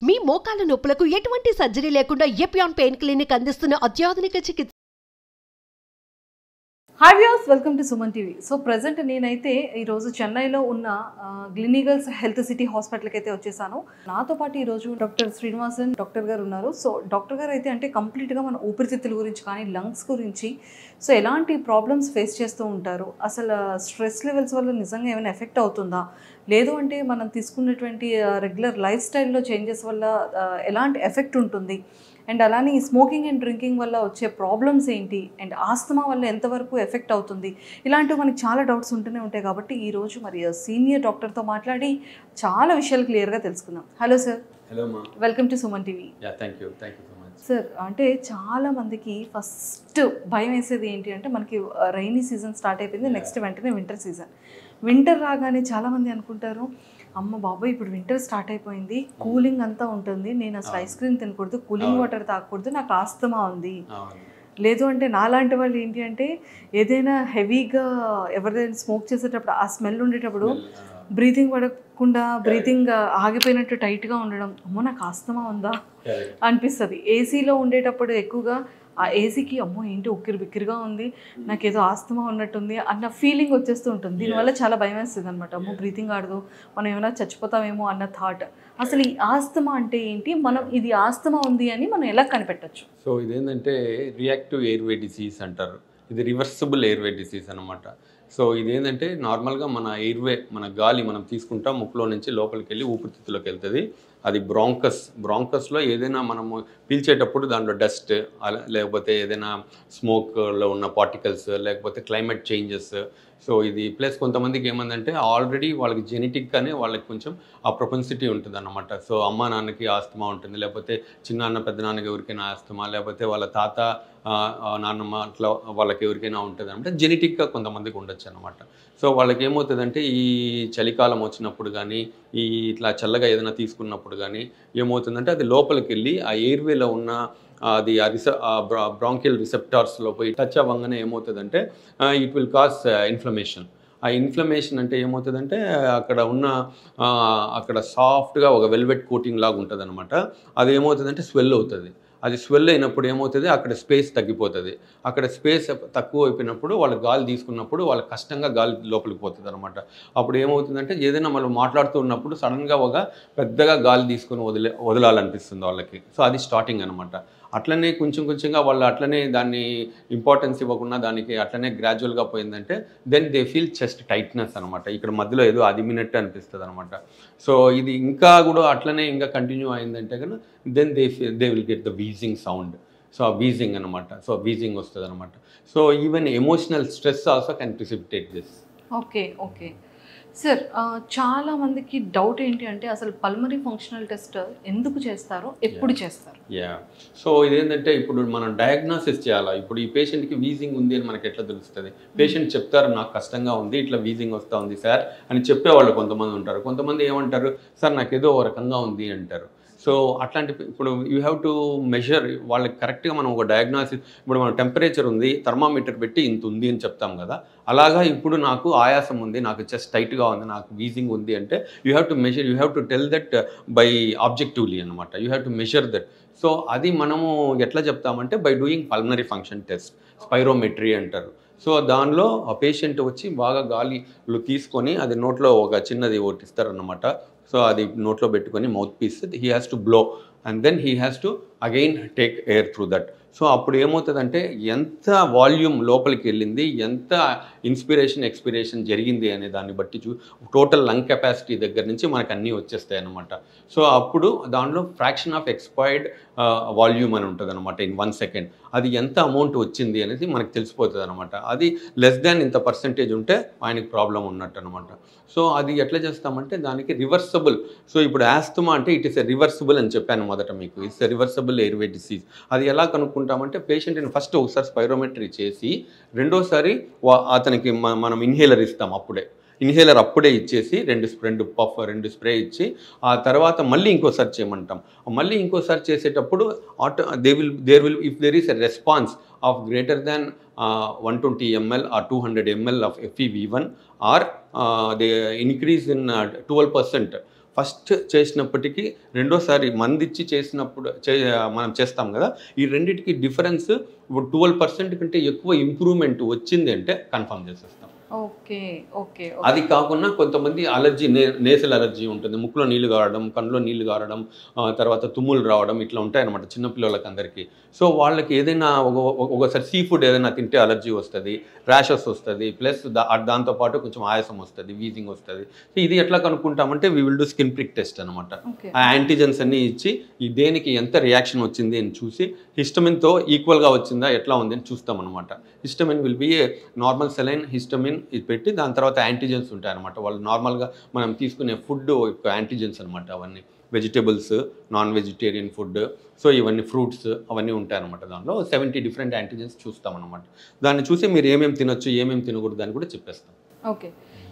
మీ మోకాల నొప్పులకు ఎటువంటి సర్జరీ లేకుండా ఎపియాన్ పెయిన్ క్లినిక్ అందిస్తున్న అత్యాధునిక చికిత్స. Hi viewers, welcome to Suman TV. So present నేనైతే ఈరోజు చెన్నైలో ఉన్న గ్లినిగల్స్ హెల్త్ సిటీ హాస్పిటల్కి అయితే వచ్చేసాను. నాతో పాటు ఈరోజు డాక్టర్ శ్రీనివాసన్ డాక్టర్ గారు ఉన్నారు. సో డాక్టర్ గారు అయితే అంటే కంప్లీట్గా మన ఊపిరితిత్తుల గురించి కానీ లంగ్స్ గురించి సో ఎలాంటి ప్రాబ్లమ్స్ ఫేస్ చేస్తూ ఉంటారు, అసలు స్ట్రెస్ లెవెల్స్ వల్ల నిజంగా ఏమైనా ఎఫెక్ట్ అవుతుందా, లేదు అంటే మనం తీసుకున్నటువంటి రెగ్యులర్ లైఫ్ స్టైల్లో చేంజెస్ వల్ల ఎలాంటి ఎఫెక్ట్ ఉంటుంది, అండ్ అలానే ఈ స్మోకింగ్ అండ్ డ్రింకింగ్ వల్ల వచ్చే ప్రాబ్లమ్స్ ఏంటి, అండ్ ఆస్తమా వల్ల ఎంతవరకు ఎఫెక్ట్ అవుతుంది, ఇలాంటివి మనకి చాలా డౌట్స్ ఉంటూనే ఉంటాయి. కాబట్టి ఈరోజు మరి సీనియర్ డాక్టర్తో మాట్లాడి చాలా విషయాలు క్లియర్గా తెలుసుకుందాం. Hello sir. హలో మా, welcome to Suman TV. Thank you so much sir. అంటే చాలా మందికి ఫస్ట్ భయం వేసేది ఏంటి అంటే మనకి రైనీ సీజన్ స్టార్ట్ అయిపోయింది, నెక్స్ట్ వెంటనే వింటర్ సీజన్. వింటర్ రాగానే చాలామంది అనుకుంటారు, అమ్మ బాబాయ్ ఇప్పుడు వింటర్ స్టార్ట్ అయిపోయింది, కూలింగ్ అంతా ఉంటుంది, నేను అసలు ఐస్ క్రీమ్ తినకూడదు, కూలింగ్ వాటర్ తాగకూడదు, నాకు ఆస్తమా ఉంది. లేదు అంటే నాలాంటి వాళ్ళు ఏంటి అంటే ఏదైనా హెవీగా ఎవరైనా స్మోక్ చేసేటప్పుడు ఆ స్మెల్ ఉండేటప్పుడు బ్రీతింగ్ పడకుండా బ్రీతింగ్ ఆగిపోయినట్టు టైట్గా ఉండడం, అమ్మో నాకు ఆస్తమా ఉందా అనిపిస్తుంది. ఏసీలో ఉండేటప్పుడు ఎక్కువగా ఆ ఏసీకి అమ్మో ఏంటి ఉక్కిరి బిక్కిరిగా ఉంది, నాకేదో ఆస్తమా ఉన్నట్టుంది అన్న ఫీలింగ్ వచ్చేస్తూ ఉంటుంది. దీనివల్ల చాలా భయం వేస్తుంది అనమాట. అమ్మో బ్రీతింగ్ ఆడదు, మనం ఏమైనా చచ్చిపోతామేమో అన్న థాట్. అసలు ఈ ఆస్తమా అంటే ఏంటి, మనం ఇది ఆస్తమా ఉంది అని మనం ఎలా కనిపెట్టచ్చు? సో ఇదేంటంటే రియాక్టివ్ ఎయిర్వే డిసీజ్ అంటారు. ఇది రివర్సిబుల్ ఎయిర్వే డిసీజ్ అనమాట. సో ఇదేంటంటే నార్మల్గా మన ఎయిర్వే, మన గాలి మనం తీసుకుంటాం, ముక్కులో నుంచి లోపలికి వెళ్ళి ఊపిరితిత్తులోకి వెళ్తుంది. అది బ్రాంకస్లో ఏదైనా మనము పీల్చేటప్పుడు దాంట్లో డస్ట్ లేకపోతే ఏదైనా స్మోక్లో ఉన్న పార్టికల్స్ లేకపోతే క్లైమేట్ చేంజెస్. సో ఇది ప్లస్ కొంతమందికి ఏమందంటే ఆల్రెడీ వాళ్ళకి జెనెటిక్గానే వాళ్ళకి కొంచెం ఆ ప్రొపెన్సిటీ ఉంటుంది అన్నమాట. సో అమ్మ నాన్నకి ఆస్తమా ఉంటుంది, లేకపోతే చిన్నాన్న పెద్దనాన్నకి ఎవరికైనా ఆస్తమా, లేకపోతే వాళ్ళ తాత నాన్నమ్మ అట్లా వాళ్ళకి ఎవరికైనా ఉంటుంది అనమాట. జెనెటిక్గా కొంతమందికి ఉండొచ్చు అనమాట. సో వాళ్ళకి ఏమవుతుందంటే ఈ చలికాలం వచ్చినప్పుడు కానీ ఈ ఇట్లా చల్లగా ఏదైనా తీసుకున్నప్పుడు కానీ ఏమవుతుందంటే అది లోపలికి వెళ్ళి ఆ ఎయిర్వేలో ఉన్న అది బ్రాంకియల్ రిసెప్టార్స్లో పోయి టచ్ అవ్వగానే ఏమవుతుందంటే ఇట్ విల్ కాస్ ఇన్ఫ్లమేషన్. ఆ ఇన్ఫ్లమేషన్ అంటే ఏమవుతుందంటే అక్కడ సాఫ్ట్గా ఒక వెల్వెట్ కోటింగ్ లాగా ఉంటుంది అనమాట. అది ఏమవుతుందంటే స్వెల్ అవుతుంది. అది స్వెల్ అయినప్పుడు ఏమవుతుంది, అక్కడ స్పేస్ తగ్గిపోతుంది. అక్కడ స్పేస్ తక్కువ అయిపోయినప్పుడు వాళ్ళు గాలి తీసుకున్నప్పుడు వాళ్ళకి కష్టంగా గాలి లోపలికి పోతుంది అనమాట. అప్పుడు ఏమవుతుందంటే ఏదైనా మనం మాట్లాడుతూ ఉన్నప్పుడు సడన్గా ఒక పెద్దగా గాలి తీసుకొని వదలాలనిపిస్తుంది వాళ్ళకి. సో అది స్టార్టింగ్ అనమాట. అట్లనే కొంచెంగా వాళ్ళు అట్లనే దాన్ని ఇంపార్టెన్స్ ఇవ్వకుండా దానికి అట్లనే గ్రాడ్యువల్గా పోయిందంటే then they feel chest tightness అనమాట. ఇక్కడ మధ్యలో ఏదో అదిమినట్టు అనిపిస్తుంది అనమాట. సో ఇది ఇంకా కూడా అట్లనే ఇంకా కంటిన్యూ అయిందంటే కనుక then they will get the wheezing sound. So ఆ వీజింగ్ అనమాట. సో వీజింగ్ వస్తుంది అనమాట. So even emotional stress also can precipitate this. Okay sir. చాలా మందికి డౌట్ ఏంటి అంటే అసలు పల్మరీ ఫంక్షనల్ టెస్ట్ ఎందుకు చేస్తారు, ఎప్పుడు చేస్తారు? సో ఇదేంటంటే ఇప్పుడు మనం డయాగ్నోసిస్ చేయాలా. ఇప్పుడు ఈ పేషెంట్కి వీజింగ్ ఉంది అని మనకి ఎట్లా తెలుస్తుంది? పేషెంట్ చెప్తారు నాకు కష్టంగా ఉంది, ఇట్లా వీజింగ్ వస్తూ ఉంది సార్ అని చెప్పేవాళ్ళు కొంతమంది ఉంటారు. కొంతమంది ఏమంటారు, సార్ నాకు ఏదో ఒక రకంగా ఉంది అంటారు. సో అట్లాంటి ఇప్పుడు యూ హ్యావ్ టు మెజర్ వాళ్ళకి కరెక్ట్గా మనం ఒక డయాగ్నోసిస్. ఇప్పుడు మనం టెంపరేచర్ ఉంది, థర్మామీటర్ పెట్టి ఇంత ఉంది అని చెప్తాం కదా, అలాగా ఇప్పుడు నాకు ఆయాసం ఉంది, నాకు చెస్ట్ టైట్గా ఉంది, నాకు వీజింగ్ ఉంది అంటే you have to measure, you have to tell that by objectively అనమాట. You have to measure that. So అది మనము ఎట్లా చెప్తామంటే by doing pulmonary function test, spirometry అంటారు. సో దానిలో ఆ పేషెంట్ వచ్చి బాగా గాలిలో తీసుకొని అది నోట్లో ఒక చిన్నది ఒకటి ఇస్తారన్నమాట. సో అది నోట్లో పెట్టుకొని mouthpiece he has to blow and then he has to again take air through that. So అప్పుడు ఏమవుతుందంటే ఎంత వాల్యూమ్ లోపలికి వెళ్ళింది, ఎంత ఇన్స్పిరేషన్ ఎక్స్పిరేషన్ జరిగింది అనే దాన్ని బట్టి టోటల్ లంగ్ కెపాసిటీ దగ్గర నుంచి మనకు అన్నీ వచ్చేస్తాయి అన్నమాట. సో అప్పుడు దానిలో ఫ్రాక్షన్ ఆఫ్ ఎక్స్పైర్డ్ వాల్యూమ్ అని ఉంటుంది అనమాట ఇన్ 1 సెకండ్. అది ఎంత అమౌంట్ వచ్చింది అనేది మనకు తెలిసిపోతుంది అనమాట. అది లెస్ దాన్ ఇంత పర్సెంటేజ్ ఉంటే ఆయనకి ప్రాబ్లం ఉన్నట్టు అనమాట. సో అది ఎట్లా చేస్తామంటే దానికి రివర్సబుల్. సో ఇప్పుడు ఆస్తమా అంటే ఇట్ ఈస్ ఎ రివర్సబుల్ అని చెప్పాను మొదట మీకు. It's a reversible airway disease. అది ఎలా కనుక్కుంటామంటే పేషెంట్ని ఫస్ట్ ఒకసారి స్పైరోమెట్రీ చేసి రెండోసారి అతనికి మనం ఇన్హేలర్ ఇస్తాం. ఇన్హేలర్ అప్పుడే ఇచ్చేసి రెండు స్ప్రే ఇచ్చి ఆ తర్వాత మళ్ళీ ఇంకోసారి చేయమంటాం. మళ్ళీ ఇంకోసారి చేసేటప్పుడు there will if there is a response of greater than 120 ml or 200 ml of FeV1 or they increase in 12% first చేసినప్పటికీ రెండోసారి మందిచ్చి చేసినప్పుడు మనం చేస్తాం కదా, ఈ రెండింటికి డిఫరెన్స్ ఇప్పుడు 12% కంటే ఎక్కువ ఇంప్రూవ్మెంట్ వచ్చింది అంటే కన్ఫర్మ్ చేసేస్తాం. Okay okay. అది కాకుండా కొంతమంది అలర్జీ, నేసల్ అలర్జీ ఉంటుంది, ముక్కులో నీళ్లు కారడం, కళ్ళలో నీళ్లు కారడం, తర్వాత తుమ్ములు రావడం, ఇట్లా ఉంటాయన్నమాట చిన్నపిల్లలకి అందరికీ. సో వాళ్ళకి ఏదైనా ఒకసారి సీ ఫుడ్ ఏదైనా తింటే అలర్జీ వస్తుంది, ర్యాషెస్ వస్తుంది, ప్లస్ దాంతోపాటు కొంచెం ఆయాసం వస్తుంది, వీజింగ్ వస్తుంది. సో ఇది ఎట్లా కనుక్కుంటామంటే we will do skin prick test అనమాట. ఆ యాంటీజెన్స్ అన్ని ఇచ్చి ఈ దేనికి ఎంత రియాక్షన్ వచ్చింది అని చూసి హిస్టమిన్తో ఈక్వల్గా వచ్చిందా ఎట్లా ఉంది అని చూస్తాం అనమాట. Histamine will be A normal saline histamine ఇది పెట్టి దాని తర్వాత యాంటీజెన్స్ ఉంటాయి అనమాట. వాళ్ళు నార్మల్గా మనం తీసుకునే ఫుడ్ యాంటీజెన్స్ అనమాట. అవన్నీ vegetables, non vegetarian food, so ఇవన్నీ ఫ్రూట్స్ అవన్నీ ఉంటాయన్నమాట. దాంట్లో 70 డిఫరెంట్ యాంటీజెన్స్ చూస్తాం అనమాట. దాన్ని చూసి మీరు ఏమేమి తినొచ్చు ఏమేమి తినకూడదు అని కూడా చెప్పేస్తాం. ఓకే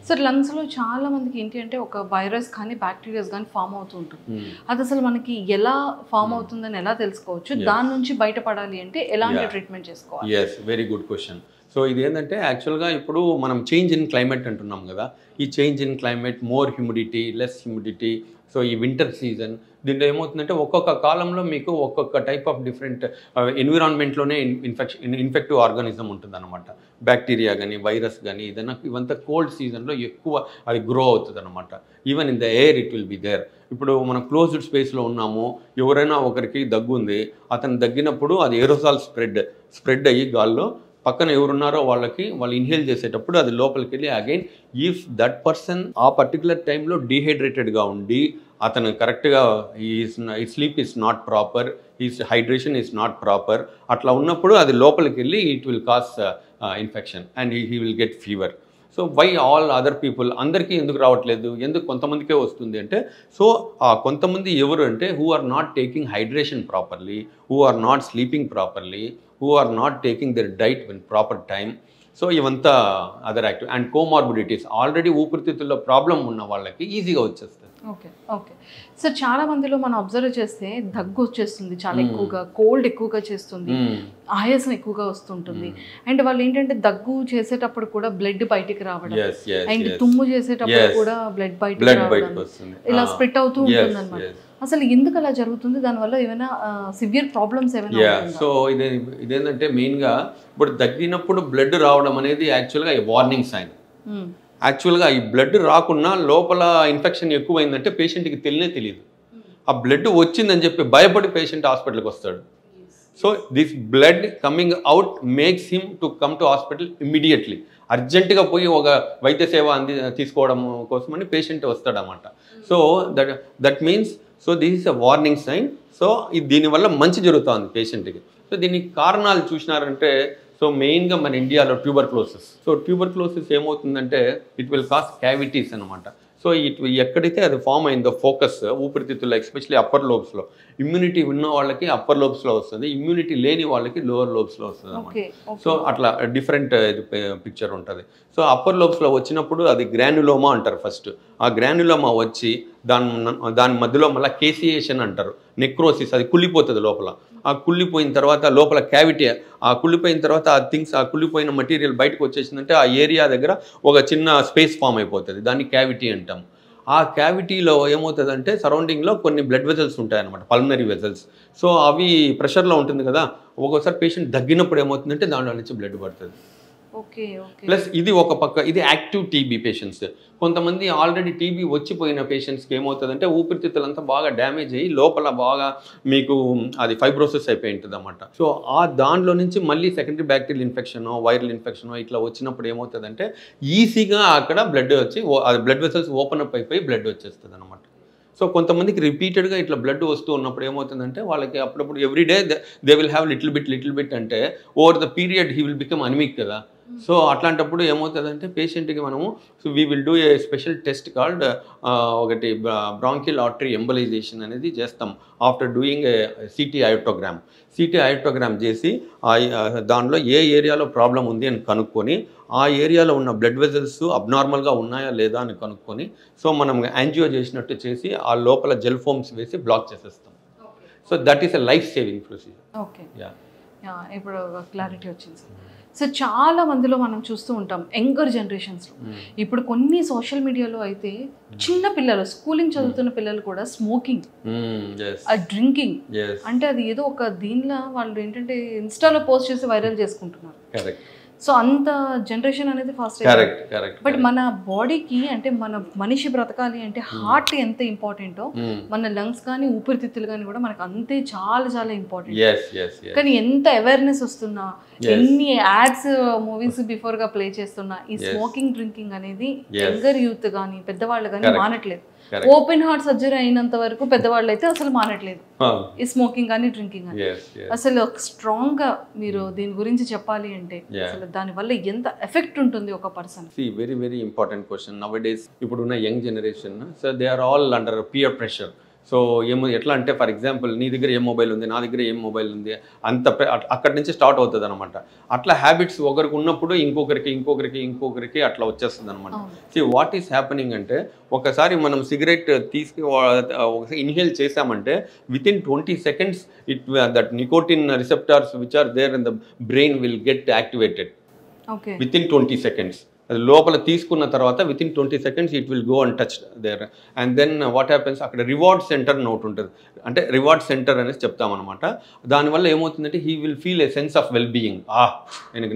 సార్, లంగ్స్లో చాలా మందికి ఏంటి అంటే ఒక వైరస్ కానీ బ్యాక్టీరియాస్ కానీ ఫామ్ అవుతూ ఉంటుంది. అది అసలు మనకి ఎలా ఫామ్ అవుతుందని ఎలా తెలుసుకోవచ్చు? దాని నుంచి బయటపడాలి అంటే ఎలాంటి ట్రీట్మెంట్ చేసుకోవాలి? Yes, very good question. So ఇది ఏంటంటే యాక్చువల్గా ఇప్పుడు మనం చేంజ్ ఇన్ క్లైమేట్ అంటున్నాం కదా. ఈ change in climate, more humidity, less humidity, so ఈ వింటర్ సీజన్, దీంట్లో ఏమవుతుందంటే ఒక్కొక్క కాలంలో మీకు ఒక్కొక్క టైప్ ఆఫ్ డిఫరెంట్ ఎన్విరాన్మెంట్లోనే ఇన్ఫెక్టివ్ ఆర్గానిజం ఉంటుంది అనమాట. బ్యాక్టీరియా కానీ వైరస్ కానీ ఏదైనా ఇవంతా కోల్డ్ సీజన్లో ఎక్కువ అది గ్రో అవుతుంది అనమాట. Even in the air it will be there. ఇప్పుడు మనం క్లోజ్డ్ స్పేస్లో ఉన్నాము, ఎవరైనా ఒకరికి దగ్గు ఉంది, అతను దగ్గినప్పుడు అది ఏరోసాల్ స్ప్రెడ్ అయ్యి గాల్లో పక్కన ఎవరున్నారో వాళ్ళు ఇన్హేల్ చేసేటప్పుడు అది లోపలికి వెళ్ళి అగైన్ ఇఫ్ దట్ పర్సన్ ఆ పర్టికులర్ టైంలో డీహైడ్రేటెడ్గా ఉండి అతను కరెక్ట్గా ఈ స్లీప్ ఈజ్ నాట్ ప్రాపర్, ఈ హైడ్రేషన్ ఈజ్ నాట్ ప్రాపర్, అట్లా ఉన్నప్పుడు అది లోపలికి వెళ్ళి it will cause infection and he will get fever. So why all other people, అందరికీ ఎందుకు రావట్లేదు, ఎందుకు కొంతమందికే వస్తుంది అంటే, సో కొంతమంది ఎవరు అంటే who are not taking hydration properly, who are not sleeping properly, who are not taking their diet in proper time. So ఇవంతా other active and comorbidities, already ఊపిరితిత్తుల్లో ప్రాబ్లం ఉన్న వాళ్ళకి ఈజీగా వచ్చేస్తుంది. ఓకే ఓకే సార్, చాలా మందిలో మనం అబ్జర్వ్ చేస్తే దగ్గు వచ్చేస్తుంది చాలా ఎక్కువగా, కోల్డ్ ఎక్కువగా చేస్తుంది, ఆయాసం ఎక్కువగా వస్తుంటుంది. అండ్ వాళ్ళు ఏంటంటే దగ్గు చేసేటప్పుడు కూడా బ్లడ్ బయటికి రావడం, అండ్ తుమ్ము చేసేటప్పుడు కూడా బ్లడ్ బయటకు వస్తుంది, ఇలా స్ప్రెడ్ అవుతూ ఉంటుంది అనమాట. అసలు ఎందుకు అలా జరుగుతుంది? దానివల్ల ఏమైనా సివియర్ ప్రాబ్లమ్స్ ఏమైనా? సో ఇదేంటంటే మెయిన్గా ఇప్పుడు దగ్గినప్పుడు బ్లడ్ రావడం అనేది యాక్చువల్గా వార్నింగ్ సైన్. యాక్చువల్గా ఈ బ్లడ్ రాకుండా లోపల ఇన్ఫెక్షన్ ఎక్కువైందంటే పేషెంట్కి తెలియదు. ఆ బ్లడ్ వచ్చిందని చెప్పి భయపడి పేషెంట్ హాస్పిటల్కి వస్తాడు. So this blood coming out makes him to come to hospital immediately. అర్జెంటుగా పోయి ఒక వైద్య సేవ తీసుకోవడం కోసమని పేషెంట్ వస్తాడనమాట. So that means so this is a warning sign. So దీనివల్ల మంచి జరుగుతుంది పేషెంట్కి. సో దీనికి కారణాలు చూసినారంటే, సో మెయిన్గా మన ఇండియాలో ట్యూబర్క్లోసిస్. సో ట్యూబర్క్లోసిస్ ఏమవుతుందంటే ఇట్ విల్ కాస్ క్యావిటీస్ అనమాట. సో ఎక్కడైతే అది ఫామ్ అయిందో ఫోకస్ ఊపిరితిత్తుల్లో, ఎస్పెషల్లీ అప్పర్ లోబ్స్లో, ఇమ్యూనిటీ ఉన్న వాళ్ళకి అప్పర్ లోబ్స్లో వస్తుంది, ఇమ్యూనిటీ లేని వాళ్ళకి లోవర్ లోబ్స్లో వస్తుంది అన్నమాట. సో అట్లా డిఫరెంట్ పిక్చర్ ఉంటుంది. సో అప్పర్ లోబ్స్లో వచ్చినప్పుడు అది గ్రాన్యులోమా అంటారు ఫస్ట్. ఆ గ్రాన్యులోమా వచ్చి దాని మధ్యలో మళ్ళీ కేసియేషన్ అంటారు, నెక్రోసిస్, అది కుళ్ళిపోతుంది లోపల. ఆ కుళ్ళిపోయిన తర్వాత లోపల క్యావిటీ, ఆ కుళ్ళిపోయిన తర్వాత ఆ కుళ్ళిపోయిన మెటీరియల్ బయటకు వచ్చేసిందంటే ఆ ఏరియా దగ్గర ఒక చిన్న స్పేస్ ఫామ్ అయిపోతుంది, దాన్ని క్యావిటీ అంటాం. ఆ క్యావిటీలో ఏమవుతుందంటే సరౌండింగ్లో కొన్ని బ్లడ్ వెజల్స్ ఉంటాయన్నమాట, పల్మనరీ వెజల్స్. సో అవి ప్రెషర్లో ఉంటుంది కదా, ఒక్కోసారి పేషెంట్ దగ్గినప్పుడు ఏమవుతుందంటే దాంట్లో నుంచి బ్లడ్ పడుతుంది. ప్లస్ ఇది ఒక పక్క, ఇది యాక్టివ్ టీబీ పేషెంట్స్. కొంతమంది ఆల్రెడీ టీబీ వచ్చిపోయిన పేషెంట్స్కి ఏమవుతుందంటే ఊపిరితిత్తులంతా బాగా డ్యామేజ్ అయ్యి లోపల బాగా మీకు అది ఫైబ్రోసిస్ అయిపోయి ఉంటుంది అన్నమాట. సో దాంట్లో నుంచి మళ్ళీ సెకండరీ బ్యాక్టీరియల్ ఇన్ఫెక్షనో వైరల్ ఇన్ఫెక్షనో ఇట్లా వచ్చినప్పుడు ఏమవుతుందంటే ఈజీగా అక్కడ బ్లడ్ వచ్చి బ్లడ్ వెసల్స్ ఓపెన్ అప్ అయిపోయి బ్లడ్ వచ్చేస్తుంది అనమాట. సో కొంతమందికి రిపీటెడ్గా ఇట్లా బ్లడ్ వస్తూ ఉన్నప్పుడు ఏమవుతుందంటే వాళ్ళకి అప్పుడప్పుడు everyday they will have little bit అంటే over the period he will become anaemic కదా. సో అట్లాంటప్పుడు ఏమవుతుందంటే పేషెంట్కి మనము we will do a special test called ఒకటి బ్రాంకియల్ ఆర్టరీ ఎంబలైజేషన్ అనేది చేస్తాం after doing a CT aortogram చేసి దానిలో ఏ ఏరియాలో ప్రాబ్లం ఉంది అని కనుక్కొని ఆ ఏరియాలో ఉన్న బ్లడ్ వెజల్స్ అబ్నార్మల్గా ఉన్నాయా లేదా అని కనుక్కొని సో మనం యాంజియో చేసినట్టు చేసి ఆ లోపల జెల్ ఫోమ్స్ వేసి బ్లాక్ చేసేస్తాం. So that is a life saving procedure. Okay, ఇప్పుడు క్లారిటీ వచ్చింది సార్. సో చాలా మందిలో మనం చూస్తూ ఉంటాం యంగర్ జనరేషన్స్లో. ఇప్పుడు కొన్ని సోషల్ మీడియాలో అయితే చిన్న పిల్లలు, స్కూలింగ్ చదువుతున్న పిల్లలు కూడా స్మోకింగ్, డ్రింకింగ్, అంటే అది ఏదో ఒక దీనిలో వాళ్ళు ఏంటంటే ఇన్స్టాలో పోస్ట్ చేసి వైరల్ చేసుకుంటున్నారు. సో అంత జనరేషన్ అనేది ఫాస్ట్. బట్ మన బాడీకి అంటే మన మనిషి బ్రతకాలి అంటే హార్ట్ ఎంత ఇంపార్టెంటో మన లంగ్స్ కానీ ఊపిరితిత్తులు కానీ కూడా మనకు అంతే చాలా చాలా ఇంపార్టెంట్. కానీ ఎంత అవేర్నెస్ వస్తున్నా, ఎన్ని యాడ్స్ మూవీస్ బిఫోర్ గా ప్లే చేస్తున్నా, ఈ స్మోకింగ్ డ్రింకింగ్ అనేది యంగర్ యూత్ కానీ పెద్దవాళ్ళు కానీ మానట్లేదు. ఓపెన్ హార్ట్ సర్జరీ అయినంత వరకు పెద్దవాళ్ళు అయితే అసలు మానట్లేదు ఈ స్మోకింగ్ కానీ డ్రింకింగ్ కానీ. అసలు స్ట్రాంగ్ గా మీరు దీని గురించి చెప్పాలి అంటే అసలు దాని వల్ల ఎంత ఎఫెక్ట్ ఉంటుంది ఒక person? Very very important question. Nowadays ఇప్పుడున్న young generation, so they are all under peer pressure. So ఎట్లా అంటే ఫర్ ఎగ్జాంపుల్ నీ దగ్గర ఏం మొబైల్ ఉంది, నా దగ్గర ఏం మొబైల్ ఉంది, అంత అక్కడి నుంచి స్టార్ట్ అవుతుంది అనమాట. అట్లా హ్యాబిట్స్ ఒకరికి ఉన్నప్పుడు ఇంకొకరికి అట్లా వచ్చేస్తుంది అనమాట. సి వాట్ ఈస్ హ్యాపెనింగ్ అంటే ఒకసారి మనం సిగరెట్ ఒకసారి ఇన్హేల్ చేసామంటే within 20 seconds that nicotine receptors which are there in the brain will get activated within 20 seconds. అది లోపల తీసుకున్న తర్వాత within 20 seconds it will go and touch there. And then what happens, అక్కడ reward centre note ఉంటుంది, అంటే reward centre అనేసి చెప్తామన్నమాట. దానివల్ల ఏమవుతుందంటే he will feel a sense of well being.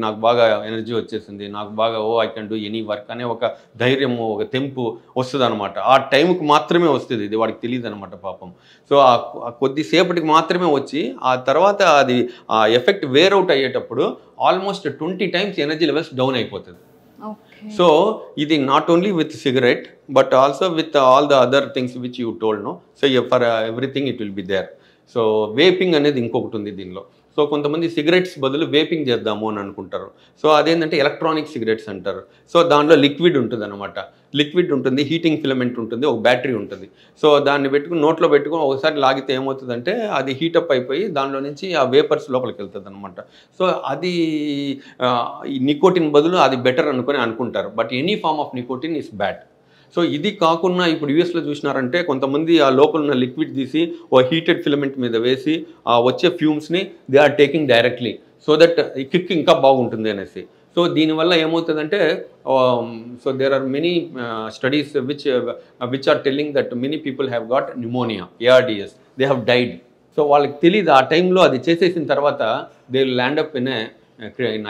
నాకు బాగా ఎనర్జీ వచ్చేసింది, నాకు బాగా I can do any work అనే ఒక ధైర్యము, ఒక తెంపు వస్తుంది అనమాట. ఆ టైంకి మాత్రమే వస్తుంది, ఇది వాడికి తెలియదు అనమాట పాపం. సో ఆ కొద్దిసేపటికి మాత్రమే వచ్చి ఆ తర్వాత అది ఆ ఎఫెక్ట్ వేర్ అవుట్ అయ్యేటప్పుడు almost 20 times energy levels down అయిపోతుంది. So ఇది not only with cigarette but also with all the other things which you told, no? So for everything it will be there. So vaping అనేది ఇంకొకటి ఉంది దీనిలో. So కొంతమంది cigarettes బదులు vaping చేద్దాము అని అనుకుంటారు. సో అదేంటంటే ఎలక్ట్రానిక్ సిగరెట్స్ అంటారు. సో దానిలో లిక్విడ్ ఉంటుంది అనమాట, లిక్విడ్ ఉంటుంది, హీటింగ్ ఫిలమెంట్ ఉంటుంది, ఒక బ్యాటరీ ఉంటుంది. సో దాన్ని పెట్టుకుని నోట్లో పెట్టుకుని ఒకసారి లాగితే ఏమవుతుందంటే అది హీటప్ అయిపోయి దానిలో నుంచి ఆ వేపర్స్ లోపలికి వెళ్తుంది అనమాట. సో అది ఈ నికోటిన్ బదులు అది బెటర్ అనుకుంటారు. But any form of nicotine is bad. So ఇది కాకుండా ఇప్పుడు యూఎస్లో చూసినారంటే కొంతమంది ఆ లోపల ఉన్న లిక్విడ్ తీసి ఓ హీటెడ్ ఫిలమెంట్ మీద వేసి ఆ వచ్చే ఫ్యూమ్స్ని they are taking directly, so that ఈ కిక్ ఇంకా బాగుంటుంది అనేసి. సో దీనివల్ల ఏమవుతుందంటే so there are many studies which are telling that many people have got pneumonia, ARDS, they have died. So వాళ్ళకి తెలియదు ఆ టైంలో అది చేసేసిన తర్వాత they will land up in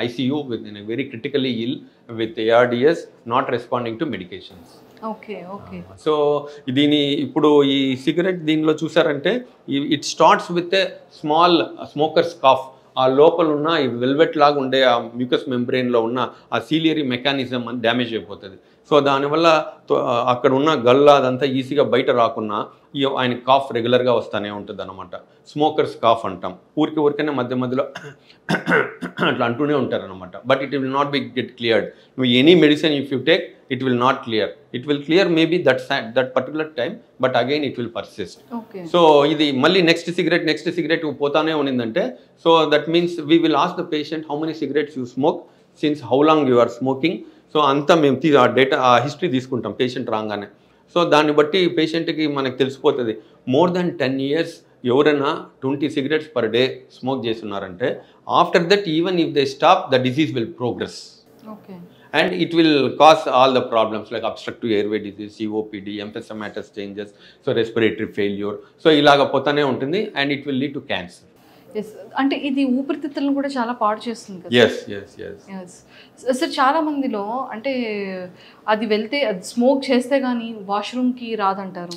ICU in a very critically ill with ARDS, not responding to medications. Okay. So దీని ఇప్పుడు ఈ సిగరెట్ దీనిలో చూసారంటే it starts with a small smokers cough. ఆ లోపల ఉన్న ఈ వెల్వెట్ లాగా ఉండే ఆ మ్యూకస్ మెంబ్రెయిన్లో ఉన్న ఆ సీలియరీ మెకానిజం అని డ్యామేజ్ అయిపోతుంది. సో దానివల్ల అక్కడ ఉన్న గల్లా అదంతా ఈజీగా బయట రాకున్నా ఆయన కాఫ్ రెగ్యులర్గా వస్తూనే ఉంటుంది అనమాట. స్మోకర్స్ కాఫ్ అంటాం. ఊరికనే మధ్యలో అట్లా అంటూనే ఉంటారనమాట. But it will not be get cleared. నువ్వు any medicine if you take it will not clear. It will clear maybe that particular time, but again it will persist. So idi malli next cigarette potane unindante, so that means we will ask the patient how many cigarettes you smoke, since how long you are smoking. So anta mem aa data history తీసుకుంటాం patient రాగానే. So దాన్ని బట్టి పేషెంట్కి మనకు తెలిసిపోతుంది more than 10 years ఎవరైనా 20 cigarettes per day smoke చేస్తున్నారంటే after that even if they stop the disease will progress. And it will cause all the problems like obstructive airway disease, COPD, emphysematous changes, so respiratory failure. So ilaga potane untundi and it will lead to cancer. Yes, అంటే ఇది ఊపిరితిత్తులను కూడా చాలా పాడు చేస్తుంది కదా. Yes. Sir చాలా మందిలో అంటే అది వెళ్తే అది స్మోక్ చేస్తే గానీ వాష్రూమ్ కి రాదంటారు,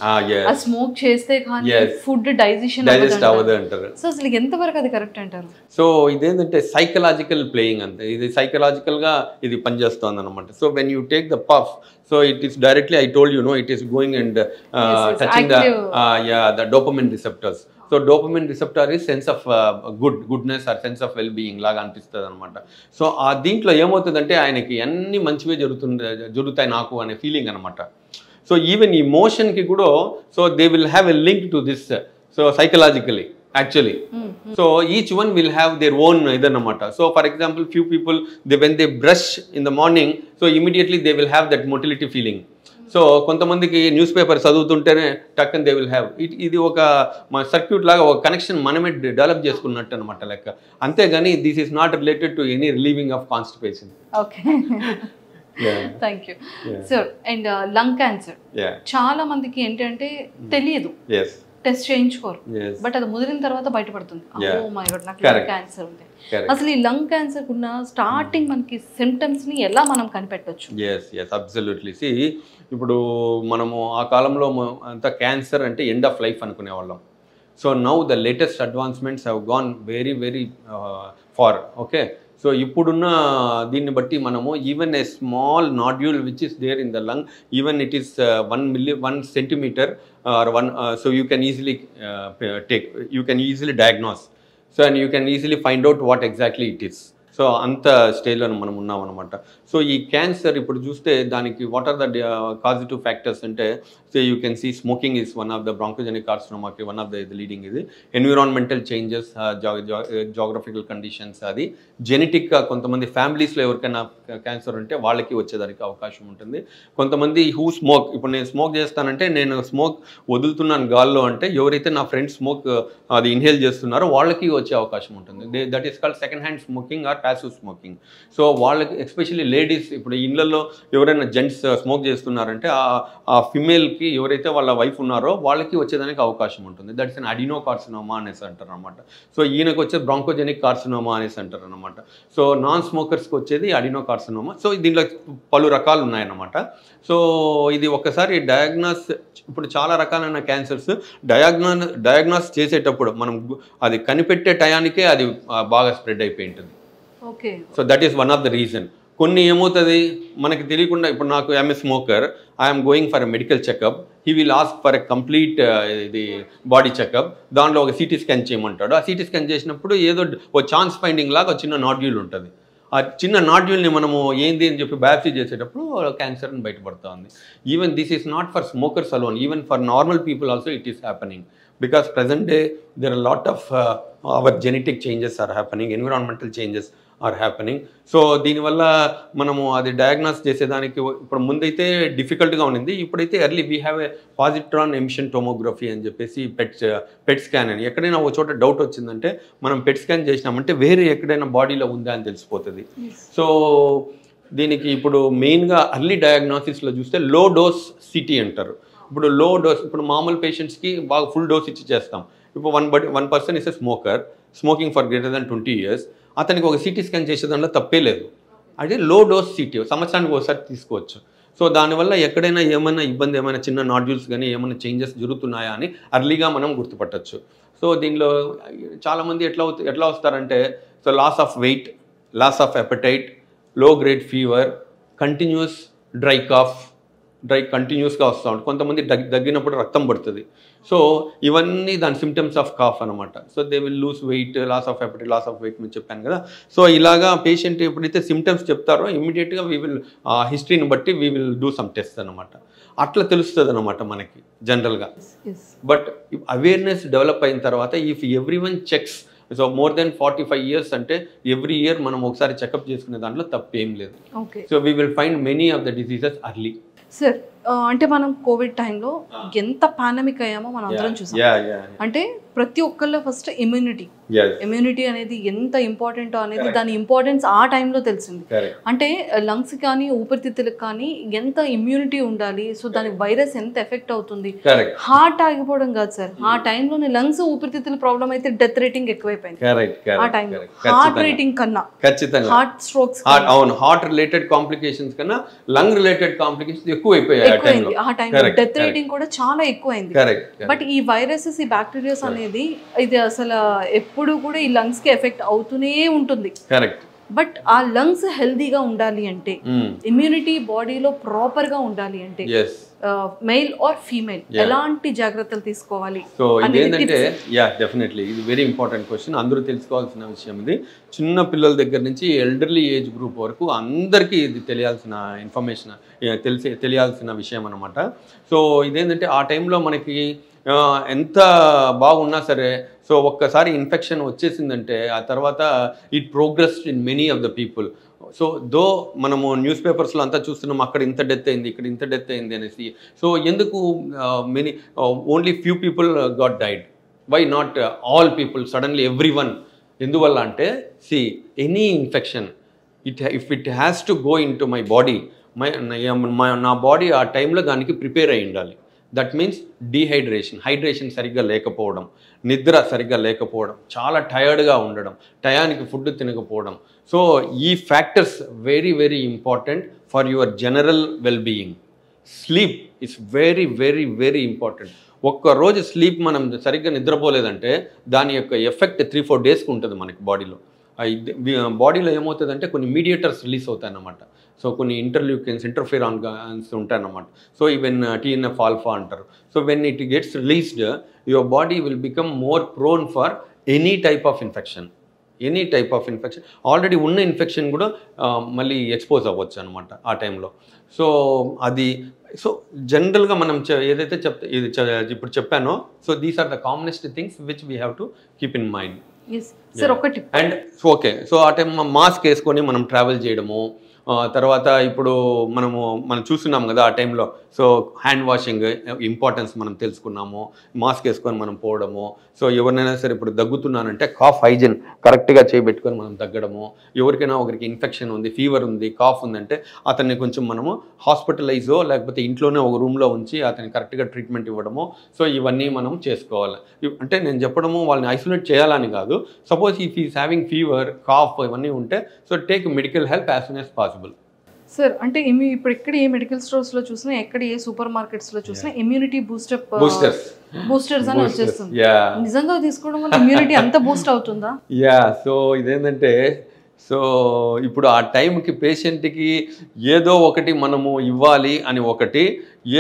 అది స్మోక్ చేస్తే గానీ ఫుడ్ డైజెస్ట్ అవ్వదు అంటారు. సో అసలు ఎంతవరకు అది కరెక్ట్ అంటారు? సో ఇదేంటంటే సైకలాజికల్ ప్లేయింగ్ అంతే, ఇది సైకలాజికల్ గా ఇది పనిచేస్తుంది అనమాట. So when you take the puff, so it is directly, I told you, no, it is going and touching the dopamine receptors. So dopamine receptor is sense of goodness or sense of well-being లాగా అనిపిస్తుంది అనమాట. So ఆ దీంట్లో ఏమవుతుందంటే ఆయనకి అన్ని మంచివే జరుగుతాయి నాకు అనే ఫీలింగ్ అనమాట. సో ఈవెన్ ఈ మోషన్కి కూడా so they will have a link to this, so psychologically actually. So each one will have their own idanamata. So for example, few people when they brush in the morning, so immediately they will have that motility feeling. So కొంతమందికి newspaper చదువుతుంటేనే టక్కన్ they will have ఇది ఒక circuit లాగా ఒక connection మనమే develop చేసుకున్నట్టు అనమాట లెక్క. అంతేగాని this is not related to any relieving of constipation. Okay, thank you sir. And lung cancer చాలా మందికి ఏంటంటే తెలియదు, టెస్ట్ చేయించుకోరు, బట్ అది ముదిరిన తర్వాత బయటపడుతుంది, ఓ మై గాడ్ నాకు లంగ్ క్యాన్సర్ ఉంది. అసలు ఈ లంగ్ క్యాన్సర్ ఉన్న స్టార్టింగ్ మనకి సిమ్టమ్స్ ని ఎలా మనం కనిపెట్టొచ్చు? Yes absolutely. సి ఇప్పుడు మనము ఆ కాలంలో అంతా క్యాన్సర్ అంటే ఎండ్ ఆఫ్ లైఫ్ అనుకునే వాళ్ళం. So now the latest advancements have gone very very far. Okay, so ఇప్పుడున్న దీన్ని బట్టి మనము even a small nodule which is there in the lung, even it is 1 centimeter or 1, so you can easily diagnose, so and you can easily find out what exactly it is. So అంత స్టేజ్లో మనం ఉన్నాం అనమాట. So ఈ cancer ఇప్పుడు చూస్తే దానికి what are the causative factors అంటే, so you can see smoking is one of the bronchogenic కార్సినోమాకి వన్ ఆఫ్ ద లీడింగ్. ఇది ఎన్విరాన్మెంటల్ చేంజెస్, జాగ్రఫికల్ కండిషన్స్, అది జెనెటిక్గా కొంతమంది ఫ్యామిలీస్లో ఎవరికైనా క్యాన్సర్ ఉంటే వాళ్ళకి వచ్చేదానికి అవకాశం ఉంటుంది. కొంతమంది హూ స్మోక్, ఇప్పుడు నేను స్మోక్ చేస్తానంటే నేను స్మోక్ వదులుతున్నాను గాల్లో అంటే ఎవరైతే నా ఫ్రెండ్స్ స్మోక్ అది ఇన్హేల్ చేస్తున్నారో వాళ్ళకి వచ్చే అవకాశం ఉంటుంది. That is called second hand smoking or passive smoking. So వాళ్ళకి ఎస్పెషల్లీ లేడీస్, ఇప్పుడు ఇళ్లలో ఎవరైనా జెంట్స్ స్మోక్ చేస్తున్నారంటే ఆ ఫిమేల్కి ఎవరైతే వాళ్ళ వైఫ్ ఉన్నారో వాళ్ళకి వచ్చేదానికి అవకాశం ఉంటుంది. That is an Adreno carcinoma అనేసి అంటారు అనమాట. సో ఈయనకు వచ్చే బ్రాంకోజెనిక్ కార్సినోమా అనేసి అంటారు అనమాట. సో నాన్ స్మోకర్స్కి వచ్చేది అడినో కార్సినోమా. సో దీంట్లో పలు రకాలు ఉన్నాయన్నమాట. సో ఇది ఒక్కసారి ఇప్పుడు చాలా రకాలైన క్యాన్సర్స్ డయాగ్నాస్ చేసేటప్పుడు మనం అది కనిపెట్టే టయానికే అది బాగా స్ప్రెడ్ అయిపోయి ఉంటుంది. Okay, so that is one of the reason. కొన్ని ఏమవుతుంది మనకి తెలియకుండా, ఇప్పుడు నాకు I'm a smoker, I'm going for a medical checkup, he will ask for a complete ఇది బాడీ చెకప్. దాంట్లో ఒక సిటీ స్కాన్ చేయమంటాడు. ఆ సిటీ స్కాన్ చేసినప్పుడు ఏదో ఒక ఛాన్స్ ఫైండింగ్ లాగా చిన్న నాడ్యూల్ ఉంటుంది. ఆ చిన్న నాడ్యూల్ని మనము ఏంది అని చెప్పి బయాప్సీ చేసేటప్పుడు క్యాన్సర్ అని బయటపడుతూ ఉంది. Even this is not for smokers alone, even for normal people also it is happening. Because present day there are a lot of our genetic changes are happening, environmental changes are happening. So దీనివల్ల మనము అది diagnose చేసేదానికి ఇప్పుడు ముందైతే డిఫికల్ట్గా ఉండింది. ఇప్పుడైతే early we have a positron emission tomography అని చెప్పేసి పెట్ స్కాన్ అని. ఎక్కడైనా ఒక చోట డౌట్ వచ్చిందంటే మనం పెట్ స్కాన్ చేసినామంటే వేరే ఎక్కడైనా బాడీలో ఉందా అని తెలిసిపోతుంది. సో దీనికి ఇప్పుడు మెయిన్గా అర్లీ డయాగ్నోసిస్లో చూస్తే లో డోస్ సిటీ అంటారు. ఇప్పుడు లో డోస్, ఇప్పుడు మామూలు పేషెంట్స్కి బాగా ఫుల్ డోస్ ఇచ్చి చేస్తాం. ఇప్పుడు one person is a smoker, smoking for greater than 20 years, అతనికి ఒక సిటీ స్కాన్ చేసేదానిలో తప్పే లేదు. అదే లో డోస్ సిటీ సంవత్సరానికి ఒకసారి తీసుకోవచ్చు. సో దానివల్ల ఎక్కడైనా ఏమైనా ఇబ్బంది, ఏమైనా చిన్న నాడ్యూల్స్ కానీ ఏమైనా చేంజెస్ జరుగుతున్నాయా అని అర్లీగా మనం గుర్తుపట్టచ్చు. సో దీనిలో చాలామంది ఎట్లా వస్తారంటే, so loss of weight, loss of appetite, low grade fever, continuous dry కంటిన్యూస్గా వస్తూ ఉంటుంది. కొంతమంది దగ్గినప్పుడు రక్తం పడుతుంది. సో ఇవన్నీ దాని సిమ్టమ్స్ ఆఫ్ కాఫ్ అనమాట. So they will lose weight, loss of appetite, loss of weight మీరు చెప్పాను కదా. సో ఇలాగా పేషెంట్ ఎప్పుడైతే సిమ్టమ్స్ చెప్తారో ఇమీడియట్గా వీ విల్ హిస్టరీని బట్టి we will do some test అనమాట. అట్లా తెలుస్తుంది అనమాట మనకి జనరల్గా. బట్ అవేర్నెస్ డెవలప్ అయిన తర్వాత if every one checks, so more than 45 years అంటే ఎవ్రీ ఇయర్ మనం ఒకసారి చెకప్ చేసుకునే దాంట్లో తప్పేం లేదు. So we will find many of the diseases early. Sir, అంటే మనం కోవిడ్ టైంలో ఎంత పాండమిక్ అయ్యామో మనం అందరం చూసాం. అంటే ప్రతి ఒక్కళ్ళ ఫస్ట్ ఇమ్యూనిటీ అనేది ఎంత ఇంపార్టెంట్ అనేది దాని ఇంపార్టెన్స్ ఆ టైంలో తెలిసింది. అంటే లంగ్స్ కానీ ఊపిరితిత్తులకు కానీ ఎంత ఇమ్యూనిటీ ఉండాలి, సో దానికి వైరస్ ఎంత ఎఫెక్ట్ అవుతుంది. హార్ట్ ఆగిపోవడం కాదు సార్, ఆ టైంలోనే లంగ్స్ ఊపిరితిత్తుల ప్రాబ్లం అయితే డెత్ రేటింగ్ ఎక్కువైపోయింది. ఆ టైంలో హార్ట్ రేటింగ్ కన్నా ఖచ్చితంగా హార్ట్ స్ట్రోక్స్, అవును, హార్ట్ రిలేటెడ్ కాంప్లికేషన్స్ కన్నా లంగ్ రిలేటెడ్ కాంప్లికేషన్స్ ఎక్కువైపోయాయి ఆ టైంలో. డెత్ రేటింగ్ కూడా చాలా ఎక్కువైంది. బట్ ఈ వైరసెస్, ఈ బ్యాక్టీరియాస్ అనేది ఇది అసలు ఎప్పుడు కూడా ఈ లంగ్స్ కి ఎఫెక్ట్ అవుతూనే ఉంటుంది. బట్ ఆ లంగ్స్ హెల్దీగా ఉండాలి అంటే, ఇమ్యూనిటీ బాడీలో ప్రాపర్ గా ఉండాలి అంటే మెయిల్ ఆర్ ఫీమేల్ ఎలాంటి జాగ్రత్తలు తీసుకోవాలి? సో ఇదేంటంటే డెఫినెట్లీ ఇది వెరీ ఇంపార్టెంట్ క్వశ్చన్. అందరూ తెలుసుకోవాల్సిన విషయం ఇది. చిన్న పిల్లల దగ్గర నుంచి ఎల్డర్లీ ఏజ్ గ్రూప్ వరకు అందరికీ ఇది తెలియాల్సిన ఇన్ఫర్మేషన్, తెలియాల్సిన విషయం అనమాట. సో ఇదేంటంటే ఆ టైంలో మనకి ఎంత బాగున్నా సరే, సో ఒక్కసారి ఇన్ఫెక్షన్ వచ్చేసిందంటే ఆ తర్వాత it progress in many of the people. So though మనము న్యూస్ పేపర్స్లో అంతా చూస్తున్నాం, అక్కడ ఇంత డెత్ అయింది, ఇక్కడ ఇంత డెత్ అయింది అనేసి. సో ఎందుకు many only few people got died, why not all people suddenly every one? ఎందువల్ల అంటే any infection if it has to go into my body, నా బాడీ ఆ టైంలో దానికి ప్రిపేర్ అయి ఉండాలి. దట్ మీన్స్ హైడ్రేషన్ సరిగ్గా లేకపోవడం, నిద్ర సరిగ్గా లేకపోవడం, చాలా టయర్డ్గా ఉండడం, టయానికి ఫుడ్ తినకపోవడం. సో ఈ factors very very important for your general well being. Sleep is very very very important. ఒక్కరోజు స్లీప్ మనం సరిగ్గా నిద్రపోలేదంటే దాని యొక్క ఎఫెక్ట్ 3-4 డేస్కి ఉంటుంది మనకి బాడీలో. బాడీలో ఏమవుతుందంటే కొన్ని మీడియేటర్స్ రిలీజ్ అవుతాయి అన్నమాట. సో కొన్ని ఇంటర్ఫిరాన్స్ ఉంటాయన్నమాట. సో ఈవెన్ TNF ఆల్ఫా అంటారు. So when it gets released your body will become more prone for any type of infection. Already ఉన్న ఇన్ఫెక్షన్ కూడా మళ్ళీ ఎక్స్పోజ్ అవ్వచ్చు అనమాట ఆ టైంలో. సో జనరల్గా మనం ఏదైతే ఇప్పుడు చెప్పానో, so these are the commonest things which we have to keep in mind. Sir ఒకటి అండ్ ఓకే, సో ఆ టైం మాస్క్ వేసుకొని మనం ట్రావెల్ చేయడము, తర్వాత ఇప్పుడు మనం చూస్తున్నాం కదా ఆ టైంలో. సో హ్యాండ్ వాషింగ్ ఇంపార్టెన్స్ మనం తెలుసుకున్నాము, మాస్క్ వేసుకొని మనం పోవడము. సో ఎవరినైనా సరే ఇప్పుడు దగ్గుతున్నానంటే కాఫ్ హైజీన్ కరెక్ట్గా చేయబెట్టుకొని మనం తగ్గడము. ఎవరికైనా ఒకరికి ఇన్ఫెక్షన్ ఉంది, ఫీవర్ ఉంది, కాఫ్ ఉందంటే అతన్ని కొంచెం మనము హాస్పిటలైజో లేకపోతే ఇంట్లోనే ఒక రూమ్లో ఉంచి అతనికి కరెక్ట్గా ట్రీట్మెంట్ ఇవ్వడము. సో ఇవన్నీ మనం చేసుకోవాలి. అంటే నేను చెప్పడము వాళ్ళని ఐసోలేట్ చేయాలని కాదు. Suppose if is having fever, cough ఇవన్నీ ఉంటే so take medical help as soon as possible. Sir అంటే ఇప్పుడు ఎక్కడ ఏ మెడికల్ స్టోర్స్లో చూసినా, ఎక్కడ ఏ సూపర్ మార్కెట్స్లో చూసినా ఇమ్యూనిటీ బూస్టర్స్ అని వచ్చేస్తుంది. నిజంగా తీసుకోవడం వల్ల ఇమ్యూనిటీ అంత బూస్ట్ అవుతుందా? సో ఇదేంటంటే, సో ఇప్పుడు ఆ టైంకి పేషెంట్కి ఏదో ఒకటి మనము ఇవ్వాలి అని ఒకటి,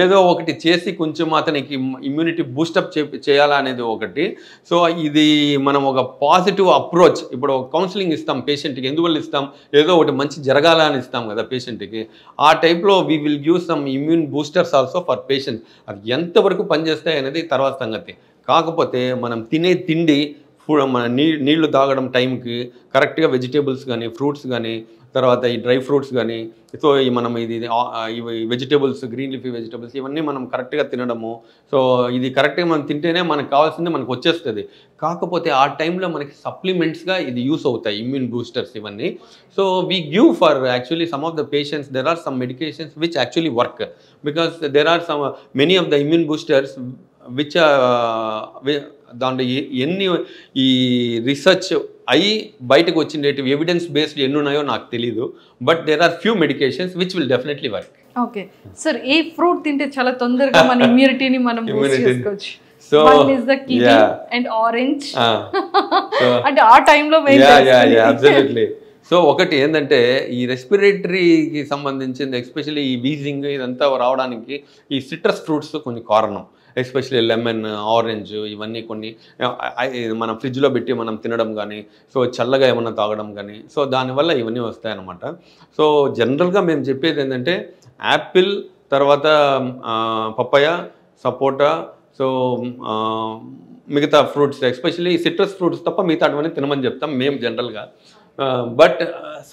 ఏదో ఒకటి చేసి కొంచెం అతనికి ఇమ్యూనిటీ బూస్టప్ చేయాలనేది ఒకటి. సో ఇది మనం ఒక పాజిటివ్ అప్రోచ్. ఇప్పుడు కౌన్సిలింగ్ ఇస్తాం పేషెంట్కి, ఎందువల్ల ఇస్తాం? ఏదో ఒకటి మంచి జరగాలని ఇస్తాం కదా పేషెంట్కి. ఆ టైప్లో we will give some immune boosters also for patients. అది ఎంతవరకు పనిచేస్తాయి అనేది తర్వాత సంగతి. కాకపోతే మనం తినే తిండి, మన నీళ్లు తాగడం టైంకి కరెక్ట్గా వెజిటేబుల్స్ కానీ, ఫ్రూట్స్ కానీ, తర్వాత ఈ డ్రై ఫ్రూట్స్ కానీ, సో మనం ఇవి వెజిటేబుల్స్, గ్రీన్ లీఫీ వెజిటేబుల్స్ ఇవన్నీ మనం కరెక్ట్గా తినడము. సో ఇది కరెక్ట్గా మనం తింటేనే మనకు కావాల్సింది మనకు వచ్చేస్తుంది. కాకపోతే ఆ టైంలో మనకి సప్లిమెంట్స్గా ఇది యూస్ అవుతాయి ఇమ్యూన్ బూస్టర్స్ ఇవన్నీ. So we give for actually some of the patients there are some medications which actually work, because there are some many of the immune boosters which దాంట్లో ఎన్ని ఈ రీసెర్చ్ అయ్యి బయటకు వచ్చినవి ఎవిడెన్స్ బేస్డ్ ఎన్ని ఉన్నాయో నాకు తెలీదు. But there are few medications which will definitely work. Okay sir, ఏ ఫ్రూట్ తింటే చాలా తొందరగా మన ఇమ్యూనిటీని మనం బూస్ట్ చేసుకోవచ్చు? So one is the kiwi and orange. అంటే ఆ టైంలో అబ్సల్యూట్లీ. సో ఒకటి ఏంటంటే ఈ రెస్పిరేటరీకి సంబంధించింది, ఎస్పెషల్లీ ఈ వీజింగ్ ఇదంతా రావడానికి ఈ సిట్రస్ ఫ్రూట్స్ కొన్ని కారణం. ఎస్పెషల్లీ లెమన్, ఆరెంజ్ ఇవన్నీ కొన్ని మనం ఫ్రిడ్జ్లో పెట్టి మనం తినడం కానీ, సో చల్లగా ఏమన్నా తాగడం కానీ, సో దానివల్ల ఇవన్నీ వస్తాయన్నమాట. సో జనరల్గా మేము చెప్పేది ఏంటంటే యాపిల్, తర్వాత పప్పాయ, సపోటా, సో మిగతా ఫ్రూట్స్ ఎస్పెషల్లీ సిట్రస్ ఫ్రూట్స్ తప్ప మిగతా అటువంటి తినమని చెప్తాం మేము జనరల్గా. But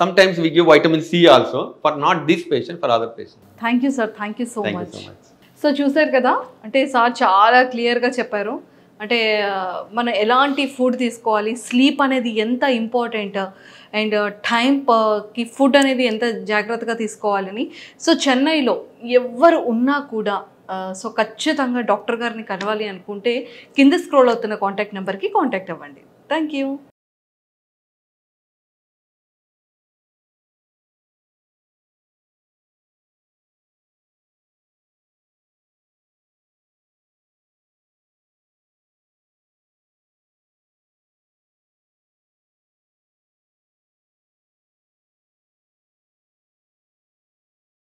sometimes we give vitamin C also for not this patient, for other patient. Thank you sir, thank you so much. So చూసారు కదా, అంటే సార్ చాలా క్లియర్గా చెప్పారు. అంటే మనం ఎలాంటి ఫుడ్ తీసుకోవాలి, స్లీప్ అనేది ఎంత ఇంపార్టెంట్, అండ్ టైంకి ఫుడ్ అనేది ఎంత జాగ్రత్తగా తీసుకోవాలని. సో చెన్నైలో ఎవరు ఉన్నా కూడా సో ఖచ్చితంగా డాక్టర్ గారిని కలవాలి అనుకుంటే కింద స్క్రోల్ అవుతున్న కాంటాక్ట్ నెంబర్కి కాంటాక్ట్ అవ్వండి. Thank you.